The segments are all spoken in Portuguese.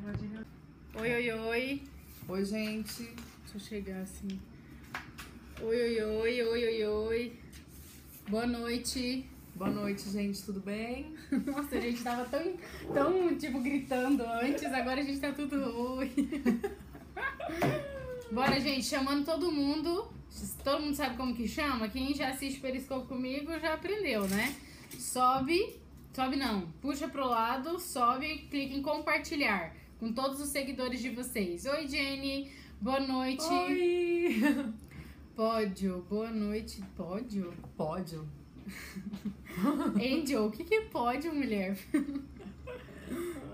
Oi, oi, oi. Oi, gente. Deixa eu chegar assim. Oi, oi, oi, oi, oi, oi. Boa noite. Boa noite, gente. Tudo bem? Nossa, a gente tava tão tipo, gritando antes, agora a gente tá tudo oi. Bora, gente, chamando todo mundo. Todo mundo sabe como que chama? Quem já assiste Periscope comigo já aprendeu, né? Sobe não, puxa pro lado, sobe, clica em compartilhar com todos os seguidores de vocês. Oi, Jenny, boa noite. Oi! Pódio, boa noite. Pódio? Pódio. Angel, o que é pódio, mulher?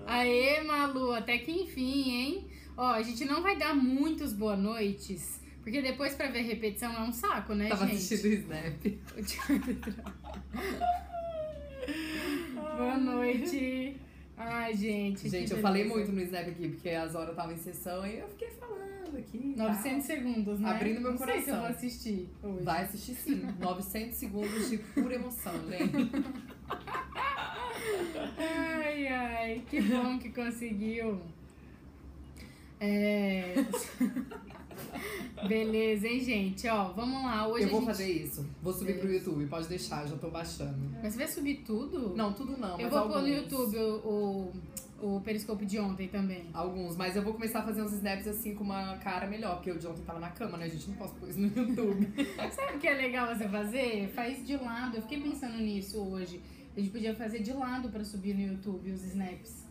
Aê, Malu, até que enfim, hein? Ó, a gente não vai dar muitos boa noites, porque depois pra ver repetição é um saco, né, Tava gente? assistindo o Snap. Boa noite. Ai, gente. Gente, eu falei muito no Snap aqui, porque as horas estavam em sessão e eu fiquei falando aqui. 900 segundos, né? Abrindo meu Não sei se eu coração. vou assistir hoje. Vai assistir sim. 900 segundos de pura emoção, gente. Ai, ai, que bom que conseguiu. Beleza, hein, gente? Ó, vamos lá. Hoje Eu vou a gente... fazer isso. Vou subir pro YouTube, pode deixar, já tô baixando. Mas você vai subir tudo? Não, tudo não, Eu mas vou pôr no alguns. YouTube o Periscope de ontem também. Alguns, mas eu vou começar a fazer uns snaps assim com uma cara melhor, porque o de ontem tava na cama, né? A gente não pode pôr isso no YouTube. Sabe o que é legal você fazer? Faz de lado. Eu fiquei pensando nisso hoje. A gente podia fazer de lado pra subir no YouTube os snaps.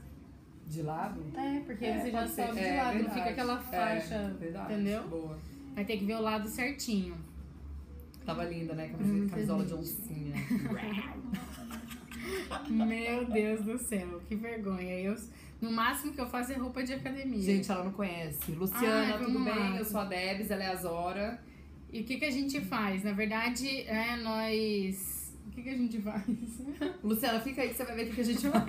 De lado? É, porque aí você já pode ser. sobe de lado, não Verdade. fica aquela faixa, Verdade. entendeu? Boa. Vai ter que ver o lado certinho. Tava linda, né? Camisola de oncinha. Meu Deus do céu, que vergonha. No máximo que eu faço é roupa de academia. Gente, ela não conhece. Luciana, Ai, tudo vamos lá. bem? Eu sou a Debs, ela é a Zora. E o que a gente faz? Na verdade, nós... O que a gente faz? Luciana, fica aí que você vai ver o que a gente faz.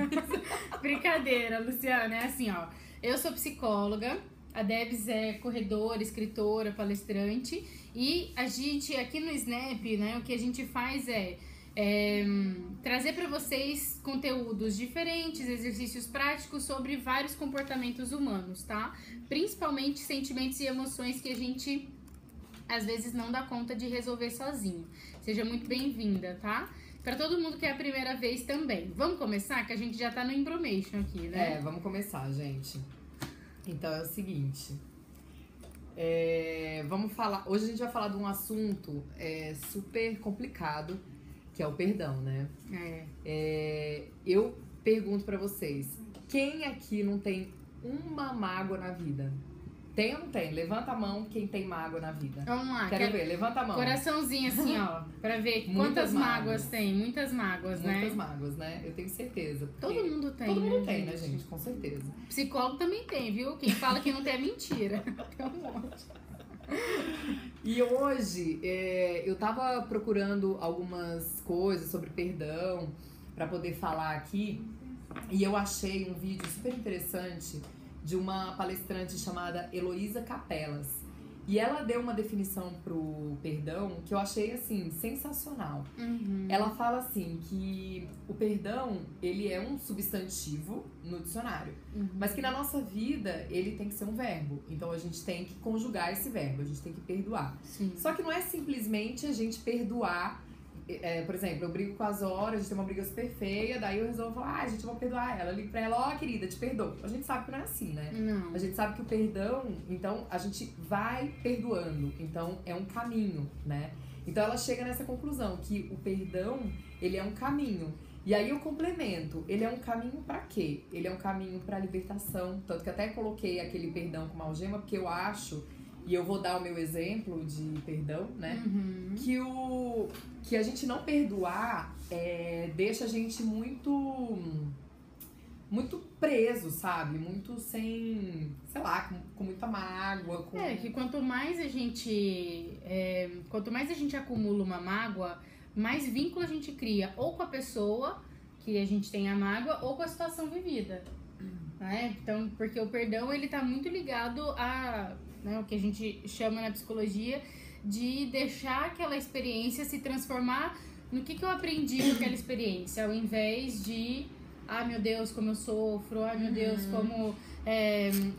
Brincadeira, Luciana. É assim, ó. Eu sou psicóloga, a Debs é corredora, escritora, palestrante. E a gente, aqui no Snap, né, o que a gente faz é trazer para vocês conteúdos diferentes, exercícios práticos sobre vários comportamentos humanos, tá? Principalmente sentimentos e emoções que a gente às vezes não dá conta de resolver sozinho. Seja muito bem-vinda, tá? Pra todo mundo que é a primeira vez também. Vamos começar, que a gente já tá no Embromation aqui, né? Vamos começar, gente. Então é o seguinte. Vamos falar. Hoje a gente vai falar de um assunto super complicado, que é o perdão, né? Eu pergunto pra vocês: quem aqui não tem uma mágoa na vida? Tem ou não tem? Levanta a mão quem tem mágoa na vida. Vamos lá. Quero ver, levanta a mão. Coraçãozinho assim, ó. Pra ver Muitas quantas mágoas mágoas tem. Muitas mágoas, né? Muitas mágoas, né? Eu tenho certeza. Todo mundo tem, Todo mundo né, tem, né, gente? Com certeza. Psicólogo também tem, viu? Quem fala que não tem é mentira. Tem um monte. E hoje, eu tava procurando algumas coisas sobre perdão pra poder falar aqui. E eu achei um vídeo super interessante de uma palestrante chamada Heloísa Capelas. E ela deu uma definição pro perdão que eu achei, assim, sensacional. Uhum. Ela fala, assim, que o perdão, ele é um substantivo no dicionário. Uhum. Mas que na nossa vida, ele tem que ser um verbo. Então, a gente tem que conjugar esse verbo, a gente tem que perdoar. Sim. Só que não é simplesmente a gente perdoar. Por exemplo, eu brigo com a Zora, a gente tem uma briga super feia, daí eu resolvo falar, gente, eu vou perdoar ela. Eu ligo pra ela, ó, querida, te perdoo. A gente sabe que não é assim, né? Não. A gente sabe que o perdão, então, a gente vai perdoando. Então, é um caminho, né? Então, ela chega nessa conclusão, que o perdão, ele é um caminho. E aí eu complemento, ele é um caminho pra quê? Ele é um caminho pra libertação. Tanto que até coloquei aquele perdão com uma algema, porque eu acho... E eu vou dar o meu exemplo de perdão, né? Uhum. Que a gente não perdoar deixa a gente muito preso, sabe? Muito sem, sei lá, com muita mágoa. Que quanto mais a gente acumula uma mágoa, mais vínculo a gente cria, ou com a pessoa que a gente tem a mágoa, ou com a situação vivida. Né? Então, porque o perdão, ele tá muito ligado a... Né, o que a gente chama na psicologia de deixar aquela experiência se transformar no que eu aprendi com aquela experiência, ao invés de ai meu Deus, como eu sofro, ai meu Deus, como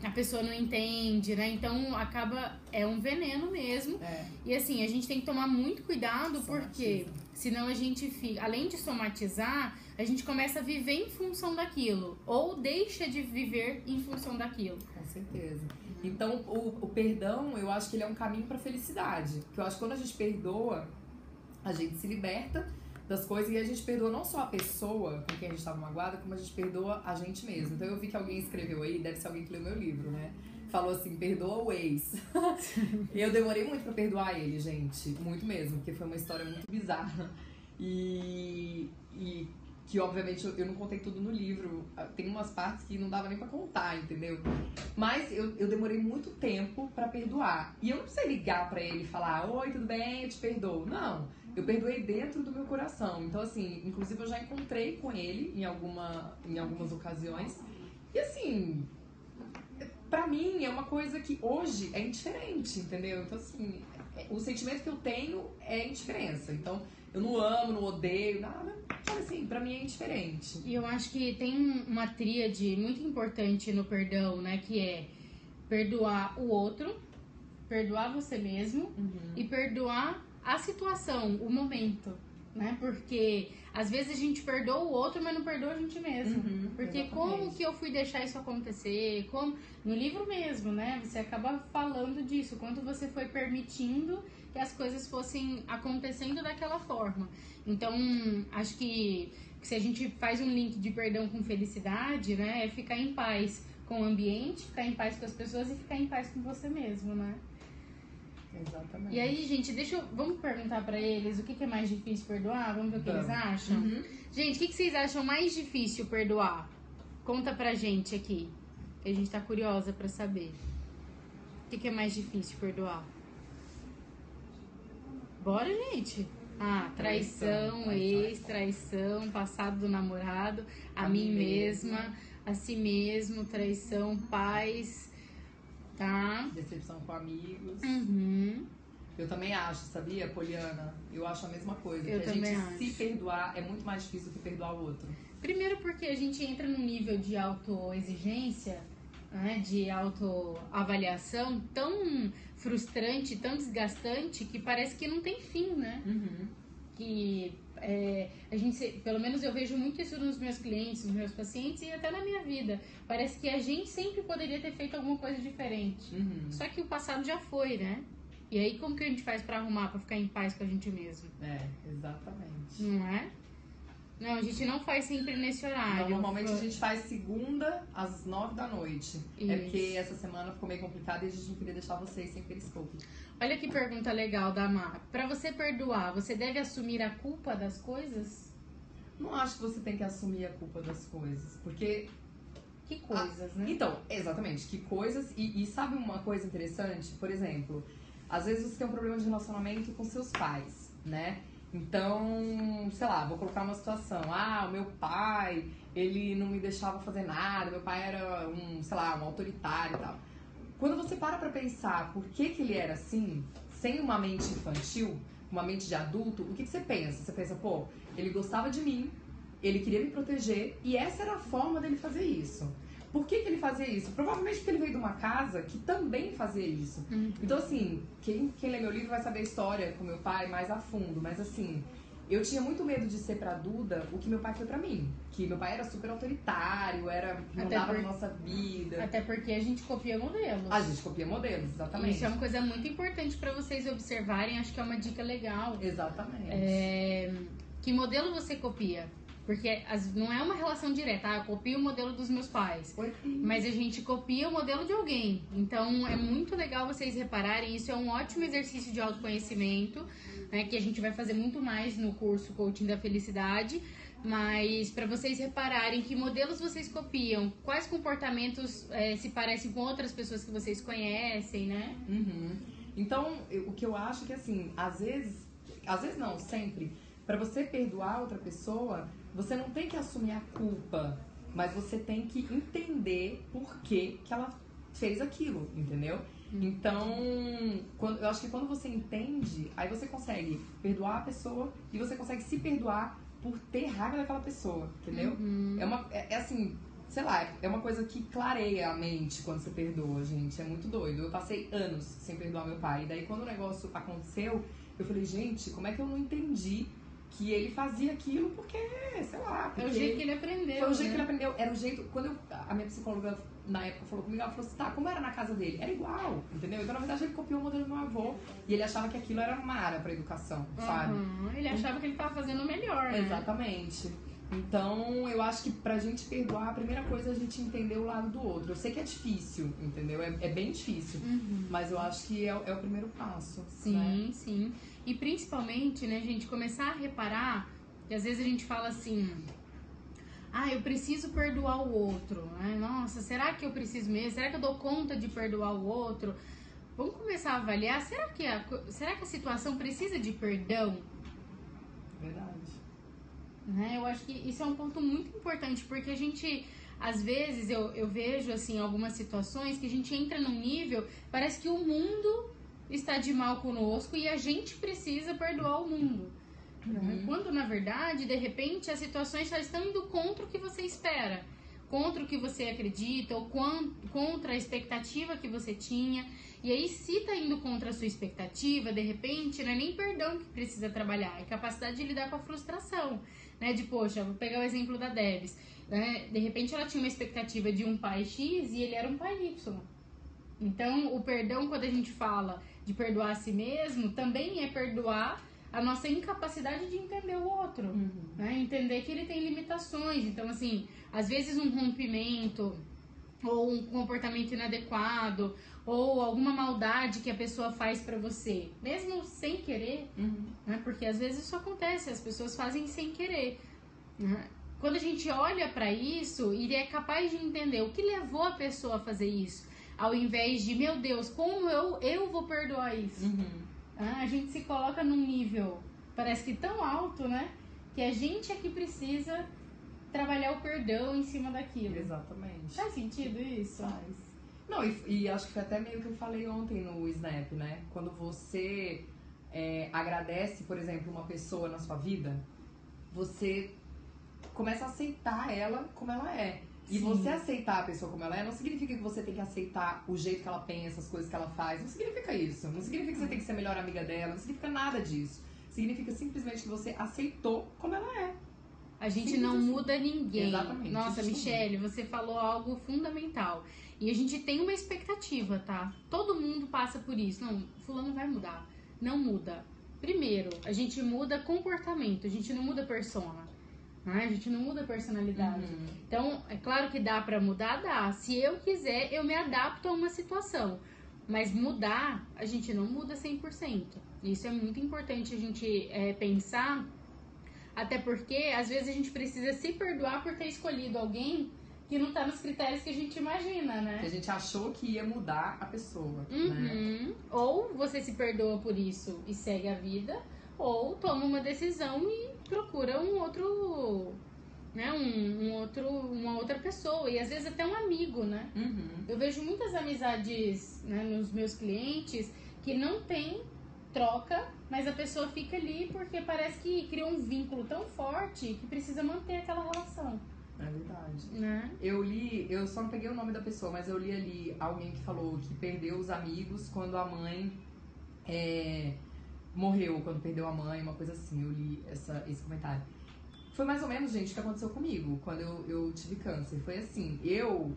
a pessoa não entende, né? Então acaba, é um veneno mesmo. E assim, a gente tem que tomar muito cuidado, porque senão a gente fica, além de somatizar, a gente começa a viver em função daquilo, ou deixa de viver em função daquilo. Com certeza. Então, o perdão, eu acho que ele é um caminho pra felicidade. Porque eu acho que quando a gente perdoa, a gente se liberta das coisas e a gente perdoa não só a pessoa com quem a gente estava magoada, como a gente perdoa a gente mesmo. Então eu vi que alguém escreveu aí, deve ser alguém que leu meu livro, né? Falou assim, perdoa o ex. Eu demorei muito pra perdoar ele, gente. Muito mesmo, porque foi uma história muito bizarra. E que obviamente eu não contei tudo no livro. Tem umas partes que não dava nem pra contar, entendeu? Mas eu demorei muito tempo pra perdoar. E eu não precisei ligar pra ele e falar, oi, tudo bem, eu te perdoo. Não, eu perdoei dentro do meu coração. Então assim, inclusive eu já encontrei com ele em algumas ocasiões. E assim, pra mim é uma coisa que hoje é indiferente, entendeu? Então assim, o sentimento que eu tenho é indiferença. Então eu não amo, não odeio, nada. Sabe assim, pra mim é indiferente. E eu acho que tem uma tríade muito importante no perdão, né? Que é perdoar o outro, perdoar você mesmo e perdoar a situação, o momento, né? Porque às vezes a gente perdoa o outro, mas não perdoa a gente mesmo. Porque exatamente. Como que eu fui deixar isso acontecer? Como no livro mesmo, né? Você acaba falando disso, quanto você foi permitindo que as coisas fossem acontecendo daquela forma. Então, acho que se a gente faz um link de perdão com felicidade, né? É ficar em paz com o ambiente, ficar em paz com as pessoas e ficar em paz com você mesmo, né? Exatamente. E aí, gente, vamos perguntar pra eles o que é mais difícil perdoar? Vamos ver o que eles acham? Gente, o que vocês acham mais difícil perdoar? Conta pra gente aqui, que a gente tá curiosa pra saber. O que é mais difícil perdoar? Bora, gente! Traição, ex-traição, passado do namorado, a mim mesma, a si mesmo, traição, pais, tá? Decepção com amigos. Eu também acho, sabia, Poliana? Eu acho a mesma coisa. Eu que a também gente acho. se perdoar é muito mais difícil do que perdoar o outro. Primeiro porque a gente entra num nível de autoexigência, né, de autoavaliação tão frustrante, tão desgastante, que parece que não tem fim, né? Que a gente, pelo menos eu vejo muito isso nos meus clientes, nos meus pacientes e até na minha vida. Parece que a gente sempre poderia ter feito alguma coisa diferente. Só que o passado já foi, né? E aí como que a gente faz pra arrumar, pra ficar em paz com a gente mesmo? Exatamente. Não é? Não, a gente não faz sempre nesse horário. Não, normalmente a gente faz segunda às 9 da noite. Isso. É porque essa semana ficou meio complicada e a gente não queria deixar vocês sem periscope. Olha que pergunta legal da Mar. Pra você perdoar, você deve assumir a culpa das coisas? Não acho que você tem que assumir a culpa das coisas, porque... Que coisas, né? Então, exatamente, que coisas... E sabe uma coisa interessante? Por exemplo, às vezes você tem um problema de relacionamento com seus pais, né? Então, sei lá, vou colocar uma situação. O meu pai, ele não me deixava fazer nada, meu pai era um autoritário e tal. Quando você para pra pensar por que ele era assim, sem uma mente infantil, uma mente de adulto, o que você pensa? Você pensa, pô, ele gostava de mim, ele queria me proteger e essa era a forma dele fazer isso. Por que ele fazia isso? Provavelmente porque ele veio de uma casa que também fazia isso. Então, assim, quem lê meu livro vai saber a história com meu pai mais a fundo. Mas, assim, eu tinha muito medo de ser pra Duda o que meu pai foi pra mim. Que meu pai era super autoritário, mandava na nossa vida. Até porque a gente copia modelos. A gente copia modelos, exatamente. Isso é uma coisa muito importante pra vocês observarem. Acho que é uma dica legal. Exatamente. Que modelo você copia? Porque não é uma relação direta, eu copio o modelo dos meus pais, mas a gente copia o modelo de alguém. Então é muito legal vocês repararem, isso é um ótimo exercício de autoconhecimento, né, que a gente vai fazer muito mais no curso Coaching da Felicidade, mas para vocês repararem que modelos vocês copiam, quais comportamentos se parecem com outras pessoas que vocês conhecem, né? Então, o que eu acho que assim, às vezes não, sempre, para você perdoar outra pessoa, você não tem que assumir a culpa, mas você tem que entender por que ela fez aquilo, entendeu? Então, eu acho que quando você entende, aí você consegue perdoar a pessoa e você consegue se perdoar por ter raiva daquela pessoa, entendeu? É assim, sei lá, é uma coisa que clareia a mente quando você perdoa, gente. É muito doido. Eu passei anos sem perdoar meu pai. E daí, quando o negócio aconteceu, eu falei, gente, como é que eu não entendi que ele fazia aquilo? Porque, sei lá... Porque é o jeito que ele aprendeu, foi o jeito que ele aprendeu. Era o jeito... Quando a minha psicóloga, na época, falou comigo, ela falou assim, tá, como era na casa dele? Era igual, entendeu? Então, na verdade, ele copiou o modelo do meu avô. E ele achava que aquilo era mara pra educação, sabe? Ele achava que ele tava fazendo o melhor, né? Exatamente. Então, eu acho que pra gente perdoar, a primeira coisa é a gente entender o lado do outro. Eu sei que é difícil, entendeu? É bem difícil. Mas eu acho que é o primeiro passo. Sim, né? sim. E principalmente, né, gente, começar a reparar que às vezes a gente fala assim... eu preciso perdoar o outro. Né? Nossa, será que eu preciso mesmo? Será que eu dou conta de perdoar o outro? Vamos começar a avaliar. Será que a situação precisa de perdão? Verdade. Né? Eu acho que isso é um ponto muito importante, porque a gente, às vezes, eu vejo, assim, algumas situações que a gente entra num nível, parece que o mundo está de mal conosco e a gente precisa perdoar o mundo. Quando, na verdade, de repente, as situações já estão indo contra o que você espera, contra o que você acredita, ou contra a expectativa que você tinha. E aí, se tá indo contra a sua expectativa, de repente, não é nem perdão que precisa trabalhar, é capacidade de lidar com a frustração, né? De, poxa, vou pegar o exemplo da Debs, né? De repente, ela tinha uma expectativa de um pai X e ele era um pai Y. Então, o perdão, quando a gente fala de perdoar a si mesmo, também é perdoar a nossa incapacidade de entender o outro, né? Entender que ele tem limitações. Então, assim, às vezes um rompimento, ou um comportamento inadequado, ou alguma maldade que a pessoa faz pra você, mesmo sem querer, né? Porque às vezes isso acontece, as pessoas fazem sem querer, né? Quando a gente olha pra isso e é capaz de entender o que levou a pessoa a fazer isso, ao invés de, meu Deus, como eu vou perdoar isso? A gente se coloca num nível, parece que tão alto, né? Que a gente é que precisa trabalhar o perdão em cima daquilo. Exatamente. Faz sentido isso? Faz. Não, e acho que foi até meio que eu falei ontem no Snap, né? Quando você agradece, por exemplo, uma pessoa na sua vida, você começa a aceitar ela como ela é. E você aceitar a pessoa como ela é, não significa que você tem que aceitar o jeito que ela pensa, as coisas que ela faz. Não significa isso. Não significa que você tem que ser a melhor amiga dela. Não significa nada disso. Significa simplesmente que você aceitou como ela é. A gente não muda ninguém. Exatamente. Nossa, Michele, você falou algo fundamental. E a gente tem uma expectativa, tá? Todo mundo passa por isso. Não, fulano vai mudar. Não muda. Primeiro, a gente muda comportamento. A gente não muda persona. A gente não muda personalidade. Então, é claro que dá pra mudar, dá. Se eu quiser, eu me adapto a uma situação. Mas mudar, a gente não muda 100%. Isso é muito importante a gente pensar. Até porque, às vezes, a gente precisa se perdoar por ter escolhido alguém que não tá nos critérios que a gente imagina, né? Que a gente achou que ia mudar a pessoa, né? Ou você se perdoa por isso e segue a vida, ou toma uma decisão e procura um outro, né, uma outra pessoa, e às vezes até um amigo, né? Eu vejo muitas amizades, né, nos meus clientes que não tem troca, mas a pessoa fica ali porque parece que criou um vínculo tão forte que precisa manter aquela relação. É verdade. Né? Eu só não peguei o nome da pessoa, mas eu li ali alguém que falou que perdeu os amigos quando a mãe morreu, quando perdeu a mãe, uma coisa assim. Eu li esse comentário. Foi mais ou menos, gente, o que aconteceu comigo quando eu tive câncer. Foi assim,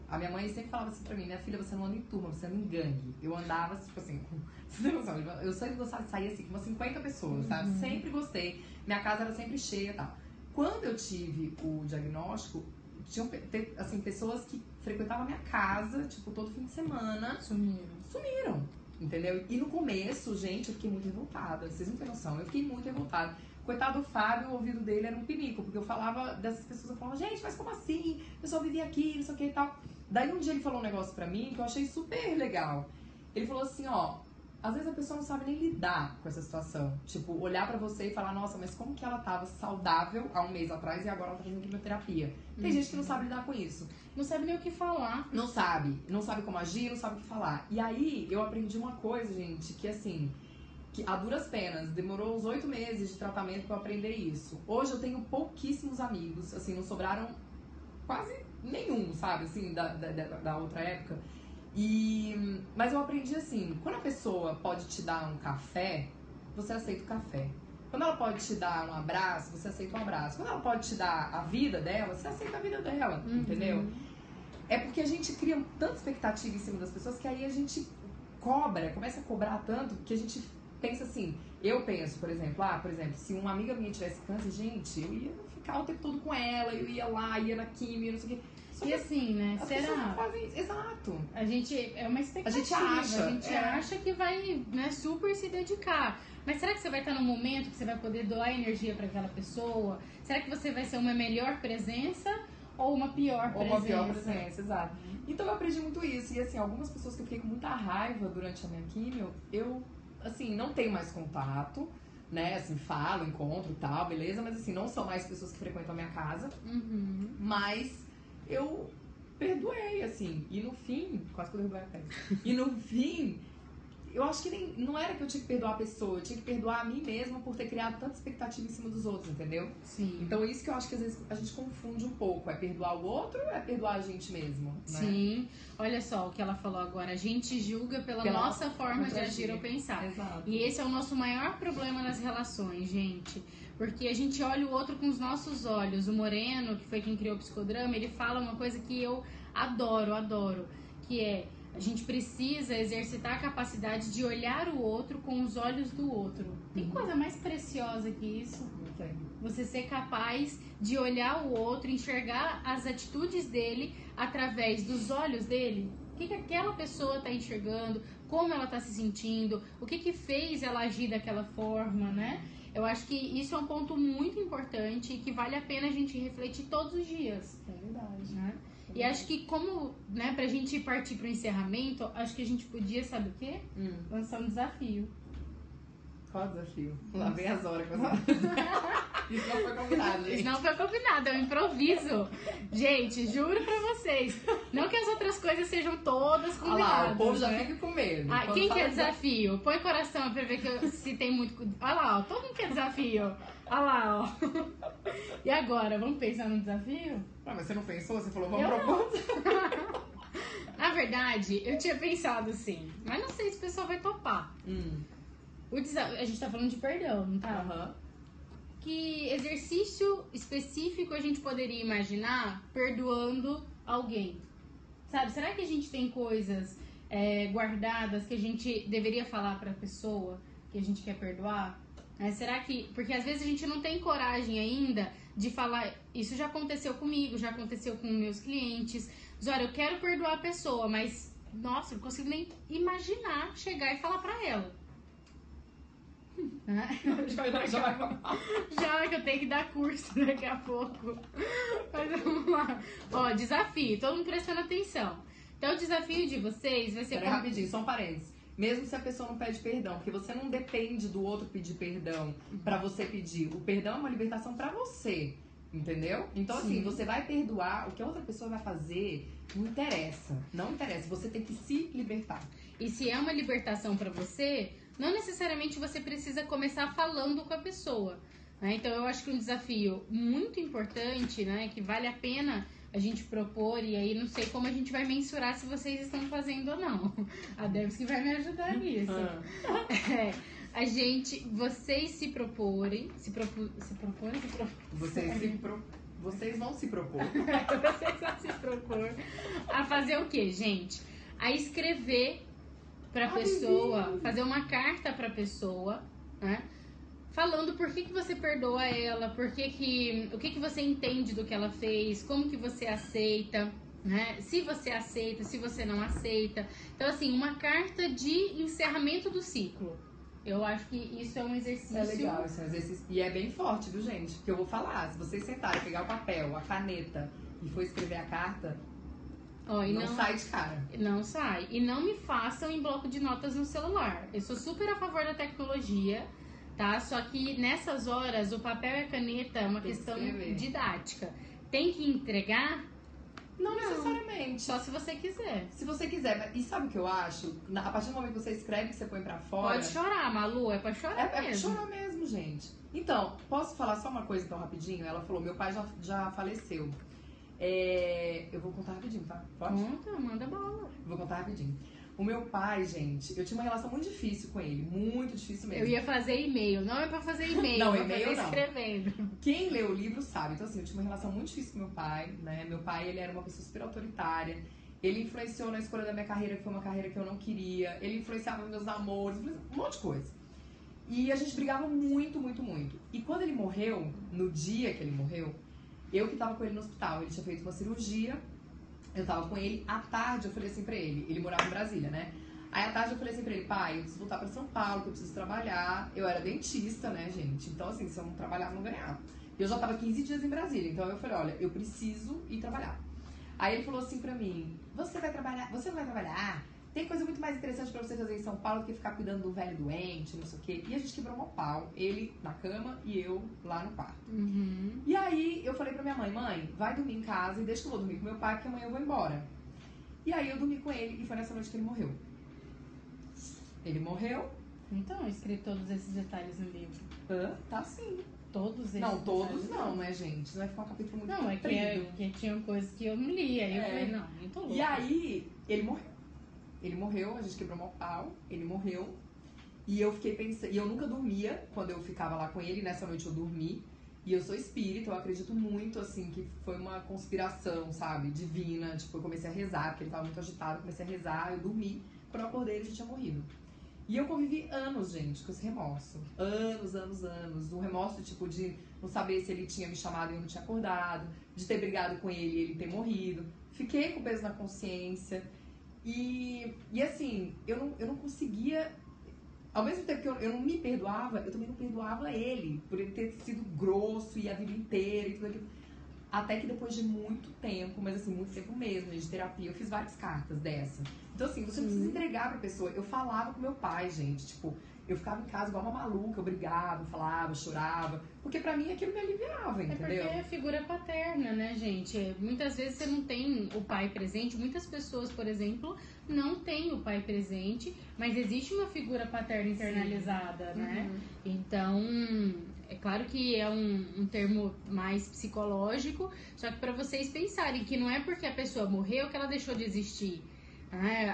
a minha mãe sempre falava assim pra mim, minha filha, você não anda em turma, você anda em gangue. Eu andava, tipo assim, você tem noção, eu sempre gostava de sair assim com umas 50 pessoas, sabe? Sempre gostei. Minha casa era sempre cheia e tal. Quando eu tive o diagnóstico, tinham assim, pessoas que frequentavam a minha casa, tipo, todo fim de semana. Sumiram, entendeu? E no começo, gente, eu fiquei muito revoltada. Vocês não têm noção, eu fiquei muito revoltada. Coitado do Fábio, o ouvido dele era um pinico, porque eu falava dessas pessoas, eu falava, gente, mas como assim? Eu só vivi aqui, não sei o que e tal. Daí um dia ele falou um negócio pra mim que eu achei super legal. Ele falou assim, ó, às vezes a pessoa não sabe nem lidar com essa situação. Tipo, olhar pra você e falar, nossa, mas como que ela tava saudável há um mês atrás e agora ela tá fazendo quimioterapia? Tem gente que não sabe lidar com isso. Não sabe nem o que falar. Não sabe como agir, não sabe o que falar. E aí, eu aprendi uma coisa, gente, que assim, que a duras penas, demorou uns 8 meses de tratamento pra eu aprender isso. Hoje eu tenho pouquíssimos amigos, assim, não sobraram quase nenhum, sabe, assim, da outra época. Mas eu aprendi assim, quando a pessoa pode te dar um café, você aceita o café. Quando ela pode te dar um abraço, você aceita um abraço. Quando ela pode te dar a vida dela, você aceita a vida dela, entendeu? É porque a gente cria tanta expectativa em cima das pessoas que aí a gente começa a cobrar tanto que a gente pensa assim, eu penso, por exemplo, se uma amiga minha tivesse câncer, gente, eu ia ficar o tempo todo com ela, eu ia lá, ia na química, não sei o quê. E assim, né? Será? Exato. A gente, é uma expectativa. A gente acha que vai, né, super se dedicar. Mas será que você vai estar num momento que você vai poder doar energia para aquela pessoa? Será que você vai ser uma melhor presença ou uma pior presença? Ou uma pior presença, exato. Então eu aprendi muito isso. E assim, algumas pessoas que eu fiquei com muita raiva durante a minha químio, eu, assim, não tenho mais contato, né? Assim, falo, encontro e tal, beleza? Mas assim, não são mais pessoas que frequentam a minha casa. Mas eu perdoei, assim. E no fim, quase que eu derrubei a peça. E no fim, eu acho que não era que eu tinha que perdoar a pessoa, eu tinha que perdoar a mim mesma por ter criado tanta expectativa em cima dos outros, entendeu? Sim. Então isso que eu acho que às vezes a gente confunde um pouco, é perdoar o outro ou é perdoar a gente mesmo, né? Sim. Olha só o que ela falou agora, a gente julga pela nossa forma de agir ou pensar. Exato. E esse é o nosso maior problema nas relações, gente. Porque a gente olha o outro com os nossos olhos. O Moreno, que foi quem criou o psicodrama, ele fala uma coisa que eu adoro, que é: a gente precisa exercitar a capacidade de olhar o outro com os olhos do outro. Tem coisa mais preciosa que isso? Não tem. Você ser capaz de olhar o outro, enxergar as atitudes dele através dos olhos dele. O que aquela pessoa está enxergando, como ela está se sentindo, o que fez ela agir daquela forma, né? Eu acho que isso é um ponto muito importante e que vale a pena a gente refletir todos os dias. É verdade. Né? E acho que como, né, pra gente partir pro encerramento, acho que a gente podia, sabe o quê? Lançar um desafio. Qual o desafio? Lá vem as horas que você... Isso não foi combinado, gente. Isso não foi combinado, é um improviso. Gente, juro pra vocês. Não que as outras coisas sejam todas combinadas. Olha lá, o povo já né? fica com medo. Quem quer desafio? Põe coração pra ver se tem muito... Olha lá, ó, todo mundo quer desafio. Olha lá, ó. E agora, vamos pensar no desafio? Mas você não pensou? Você falou, vamos propor? Na verdade, eu tinha pensado assim, mas não sei se o pessoal vai topar. A gente tá falando de perdão, não tá? Que exercício específico a gente poderia imaginar perdoando alguém? Sabe, será que a gente tem coisas guardadas que a gente deveria falar pra pessoa que a gente quer perdoar? Será que... Porque às vezes a gente não tem coragem ainda de falar... Isso já aconteceu comigo, já aconteceu com meus clientes. Olha, eu quero perdoar a pessoa, mas... Nossa, eu não consigo nem imaginar chegar e falar pra ela. Já que eu tenho que dar curso daqui a pouco. Mas vamos lá. Ó, desafio, todo mundo prestando atenção. Então o desafio de vocês vai ser... Peraí, rapidinho, só um parênteses. Mesmo se a pessoa não pede perdão, porque você não depende do outro pedir perdão pra você pedir. O perdão é uma libertação pra você, entendeu? Então assim, você vai perdoar, o que a outra pessoa vai fazer não interessa. Não interessa, você tem que se libertar. E se é uma libertação pra você... Não necessariamente você precisa começar falando com a pessoa, né? Então eu acho que um desafio muito importante, né, que vale a pena a gente propor, e aí não sei como a gente vai mensurar se vocês estão fazendo ou não. A Debs que vai me ajudar nisso. Vocês se proporem, vocês vão se propor. Vocês vão se propor a fazer o quê, gente? A escrever pra pessoa, fazer uma carta pra pessoa, né? Falando por que você perdoa ela, o que você entende do que ela fez, como que você aceita, né? Se você aceita, se você não aceita. Então, assim, uma carta de encerramento do ciclo. Eu acho que isso é um exercício... É legal, isso é um exercício. E é bem forte, viu, gente? Porque eu vou falar, se vocês sentarem, pegar o papel, a caneta e for escrever a carta... não sai de cara. Não sai. E não me façam em bloco de notas no celular. Eu sou super a favor da tecnologia, tá? Só que nessas horas o papel e a caneta é uma questão didática. Tem que entregar, Não necessariamente. Só se você quiser. Se você quiser. E sabe o que eu acho? A partir do momento que você escreve, que você põe pra fora... Pode chorar, Malu. É pra chorar mesmo. É pra chorar mesmo, gente. Então, posso falar só uma coisa então rapidinho? Ela falou, meu pai já faleceu. Eu vou contar rapidinho, tá? Pode? Conta, manda bola. Vou contar rapidinho. O meu pai, gente, eu tinha uma relação muito difícil com ele. Muito difícil mesmo. Eu ia fazer e-mail. Não é pra fazer e-mail. Não, é e-mail pra fazer não. escrevendo. Quem lê o livro sabe. Então, assim, eu tinha uma relação muito difícil com meu pai, né? Meu pai, ele era uma pessoa super autoritária. Ele influenciou na escolha da minha carreira, que foi uma carreira que eu não queria. Ele influenciava meus namores, um monte de coisa. E a gente brigava muito, muito, muito. E quando ele morreu, no dia que ele morreu, eu que tava com ele no hospital, ele tinha feito uma cirurgia, eu tava com ele, à tarde eu falei assim pra ele morava em Brasília, né? Aí à tarde eu falei assim pra ele, pai, eu preciso voltar pra São Paulo, que eu preciso trabalhar. Eu era dentista, né, gente? Então, assim, se eu não trabalhava, eu não ganhava. Eu já tava 15 dias em Brasília, então eu falei, olha, eu preciso ir trabalhar. Aí ele falou assim pra mim, você vai trabalhar, você não vai trabalhar? Tem coisa muito mais interessante pra você fazer em São Paulo do que ficar cuidando do velho doente, não sei o quê. E a gente quebrou um pau, ele na cama e eu lá no quarto. Uhum. E aí eu falei pra minha mãe, vai dormir em casa e deixa que eu vou dormir com meu pai, porque amanhã eu vou embora. E aí eu dormi com ele e foi nessa noite que ele morreu. Ele morreu. Então, eu escrevi todos esses detalhes no livro. Tá sim. Todos esses Não, todos detalhes, não, né, gente? Não vai ficar um capítulo muito Não, comprido. que tinham coisas que eu não li. Aí eu falei, não tô louca. E aí, ele morreu. Ele morreu, a gente quebrou um pau, ele morreu. E eu fiquei pensando, e eu nunca dormia quando eu ficava lá com ele, nessa noite eu dormi. E eu sou espírita, eu acredito muito, assim, que foi uma conspiração, sabe, divina. Tipo, eu comecei a rezar, porque ele tava muito agitado, comecei a rezar, eu dormi. Quando eu acordei, ele já tinha morrido. E eu convivi anos, gente, com esse remorso. Anos, anos, anos. Um remorso, tipo, de não saber se ele tinha me chamado e eu não tinha acordado. De ter brigado com ele e ele ter morrido. Fiquei com peso na consciência. E assim, eu não conseguia... Ao mesmo tempo que eu não me perdoava, eu também não perdoava ele. Por ele ter sido grosso e a vida inteira e tudo aquilo. Até que depois de muito tempo, mas assim, muito tempo mesmo, de terapia, eu fiz várias cartas dessa. Então assim, você não precisa entregar pra pessoa. Eu falava com meu pai, gente, tipo, eu ficava em casa igual uma maluca, eu brigava, falava, chorava. Porque pra mim aquilo me aliviava, entendeu? É porque é figura paterna, né, gente? Muitas vezes você não tem o pai presente. Muitas pessoas, por exemplo, não têm o pai presente, mas existe uma figura paterna internalizada, né? Então, é claro que é um termo mais psicológico, só que pra vocês pensarem que não é porque a pessoa morreu que ela deixou de existir.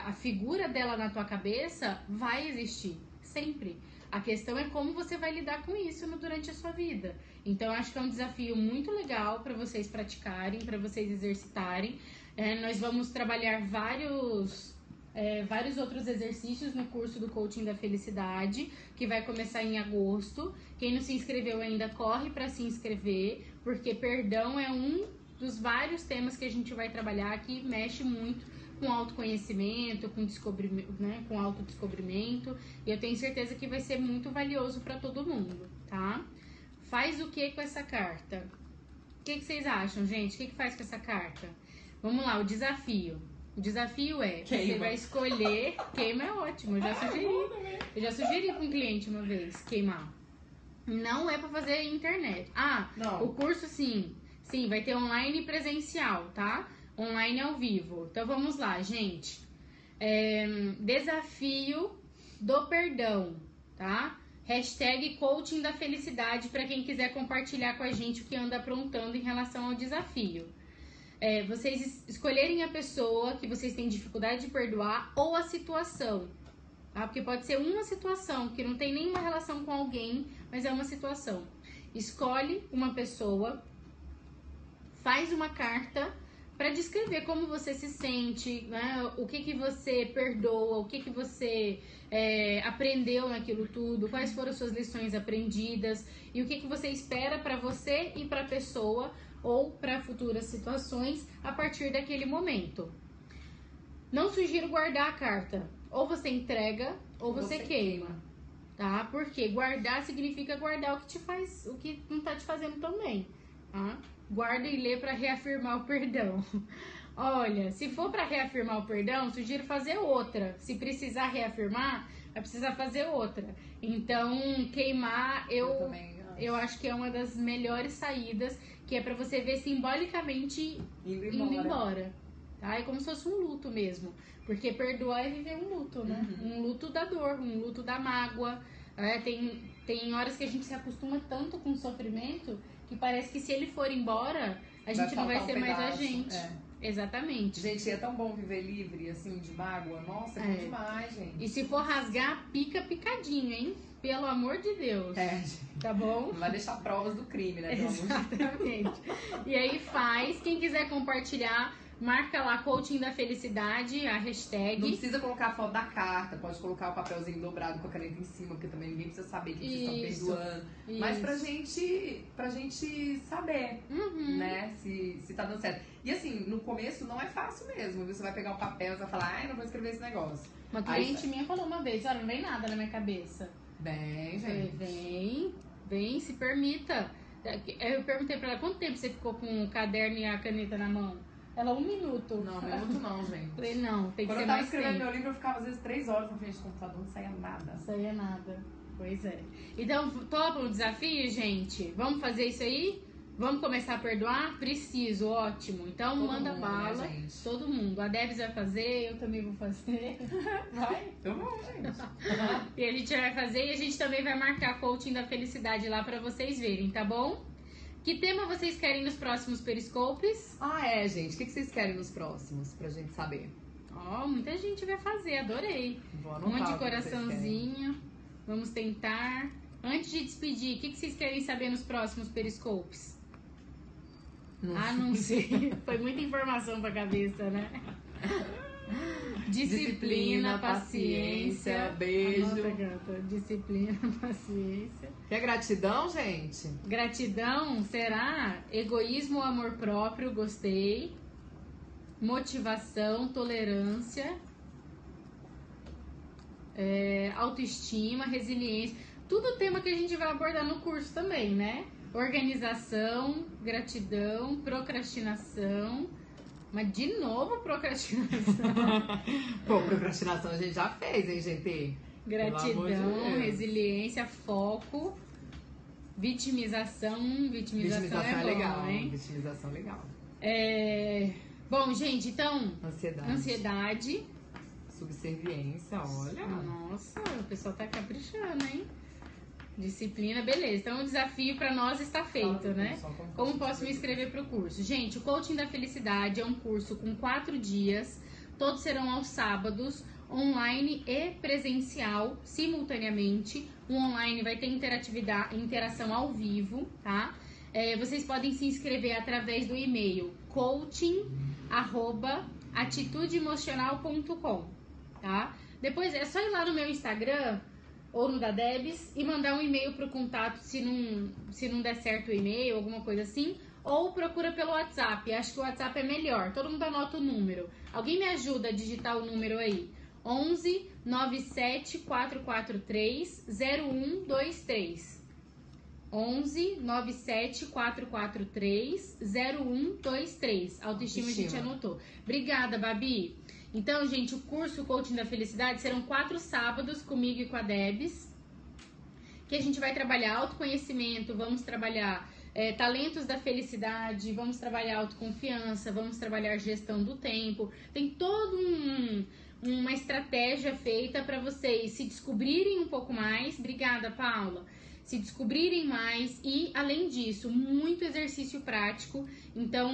A figura dela na tua cabeça vai existir, sempre. A questão é como você vai lidar com isso durante a sua vida. Então, eu acho que é um desafio muito legal para vocês praticarem, para vocês exercitarem. Nós vamos trabalhar vários outros exercícios no curso do Coaching da Felicidade, que vai começar em agosto. Quem não se inscreveu ainda, corre para se inscrever, porque perdão é um dos vários temas que a gente vai trabalhar que mexe muito com autoconhecimento, com descobrimento, né, com autodescobrimento, e eu tenho certeza que vai ser muito valioso para todo mundo, tá? Faz o que com essa carta? O que vocês acham, gente? O que faz com essa carta? Vamos lá, o desafio. O desafio é, queima. Você vai escolher... Queima é ótimo, eu já sugeri com um cliente uma vez, queimar. Não é pra fazer internet. Não. O curso sim, vai ter online e presencial, tá? Online ao vivo. Então vamos lá, gente. Desafio do perdão, tá? Hashtag Coaching da Felicidade para quem quiser compartilhar com a gente o que anda aprontando em relação ao desafio. Vocês escolherem a pessoa que vocês têm dificuldade de perdoar ou a situação, tá? Porque pode ser uma situação que não tem nenhuma relação com alguém, mas é uma situação. Escolhe uma pessoa, faz uma carta para descrever como você se sente, né? O que você perdoa, o que você aprendeu naquilo tudo, quais foram as suas lições aprendidas e o que você espera para você e para a pessoa ou para futuras situações a partir daquele momento. Não sugiro guardar a carta. Ou você entrega ou você queima, tá? Porque guardar significa guardar o que te faz, o que não tá te fazendo tão bem, tá? Guarda e lê para reafirmar o perdão. Olha, se for para reafirmar o perdão, sugiro fazer outra. Se precisar reafirmar, vai precisar fazer outra. Então, queimar, eu acho que é uma das melhores saídas. que é pra você ver simbolicamente Indo indo embora. Tá? É como se fosse um luto mesmo. Porque perdoar é viver um luto, né? Um luto da dor, um luto da mágoa. Tem horas que a gente se acostuma tanto com o sofrimento que parece que se ele for embora, a gente não vai ser mais a gente. Exatamente. Gente, é tão bom viver livre, assim, de mágoa. Nossa, é bom demais, gente. E se for rasgar, pica picadinho, hein? Pelo amor de Deus. Gente. Tá bom? Não vai deixar provas do crime, né? Pelo amor de Deus. Exatamente. E aí faz. Quem quiser compartilhar, marca lá Coaching da Felicidade, a hashtag. Não precisa colocar a foto da carta, pode colocar o papelzinho dobrado com a caneta em cima, porque também ninguém precisa saber que vocês estão perdoando. Mas pra gente saber, né, se tá dando certo. E assim, no começo não é fácil mesmo. Você vai pegar o papel e vai falar, ai, não vou escrever esse negócio. Uma cliente minha falou uma vez, olha, não vem nada na minha cabeça. Bem, gente. Vem, se permita. Eu perguntei pra ela, quanto tempo você ficou com o caderno e a caneta na mão? Ela, 1 minuto. Não, 1 minuto não, gente. Falei, não, tem que Quando ser mais tempo. eu tava escrevendo meu livro, eu ficava às vezes 3 horas na frente do computador, não saía nada. Não saía nada. Pois é. Então, topa o desafio, gente? Vamos fazer isso aí? Vamos começar a perdoar? Preciso, ótimo. Então, Todo manda mundo, bala. né, gente? Todo mundo. A Debs vai fazer, eu também vou fazer. Vai? Eu vou, gente. E a gente vai fazer e a gente também vai marcar Coaching da Felicidade lá pra vocês verem, tá bom? Que tema vocês querem nos próximos Periscopes? Gente. O que vocês querem nos próximos, pra gente saber? Muita gente vai fazer, adorei. Vou Um anotar monte de o que vocês coraçãozinho. Vamos tentar. Antes de despedir, o que vocês querem saber nos próximos Periscopes? Não sei. Foi muita informação pra cabeça, né? Disciplina, paciência. Beijo. Anota, gata. Disciplina, paciência. Quer gratidão, gente? Gratidão, será? Egoísmo, amor próprio, gostei. Motivação, tolerância. Autoestima, resiliência. Tudo tema que a gente vai abordar no curso também, né? Organização, gratidão, procrastinação. Mas de novo procrastinação. Pô, procrastinação a gente já fez, hein, gente? Gratidão, resiliência, foco, vitimização. Vitimização é legal, bom, hein? Vitimização é legal. Bom, gente, então... Ansiedade. Subserviência, olha. Nossa, o pessoal tá caprichando, hein? Disciplina, beleza. Então o desafio pra nós está feito, né? Como posso me inscrever pro curso? Gente, o Coaching da Felicidade é um curso com 4 dias. Todos serão aos sábados, online e presencial, simultaneamente. O online vai ter interação ao vivo, tá? Vocês podem se inscrever através do e-mail coaching@atitudeemocional.com, tá? Depois é só ir lá no meu Instagram ou no da Debs e mandar um e-mail pro contato se não der certo o e-mail, alguma coisa assim. Ou procura pelo WhatsApp, acho que o WhatsApp é melhor. Todo mundo anota o número. Alguém me ajuda a digitar o número aí? 11 97 443 0123. 11 97 443 0123. Autoestima a gente anotou. Obrigada, Babi. Então, gente, o curso Coaching da Felicidade serão 4 sábados comigo e com a Debs, que a gente vai trabalhar autoconhecimento, vamos trabalhar talentos da felicidade, vamos trabalhar autoconfiança, vamos trabalhar gestão do tempo. Tem toda uma estratégia feita para vocês se descobrirem um pouco mais. Obrigada, Paula. Se descobrirem mais e, além disso, muito exercício prático. Então,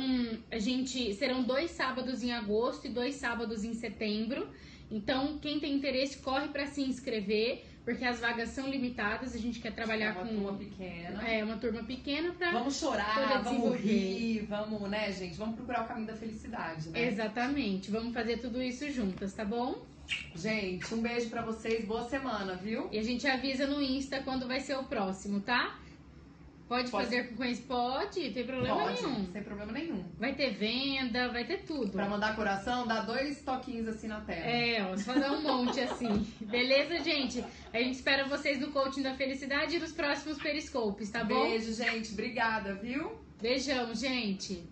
serão 2 sábados em agosto e 2 sábados em setembro. Então, quem tem interesse, corre para se inscrever, porque as vagas são limitadas. A gente quer trabalhar com uma turma pequena. Uma turma pequena para vamos chorar, vamos rir, vamos, né, gente? Vamos procurar o caminho da felicidade, né? Exatamente. Vamos fazer tudo isso juntas, tá bom? Gente, um beijo pra vocês, boa semana, viu? E a gente avisa no Insta quando vai ser o próximo, tá? Pode fazer com eles? Pode, tem problema nenhum. Sem problema nenhum. Vai ter venda, vai ter tudo. Pra mandar coração, dá 2 toquinhos assim na tela. Só dá um monte assim. Beleza, gente? A gente espera vocês no Coaching da Felicidade e nos próximos Periscopes, tá bom? Beijo, gente. Obrigada, viu? Beijão, gente.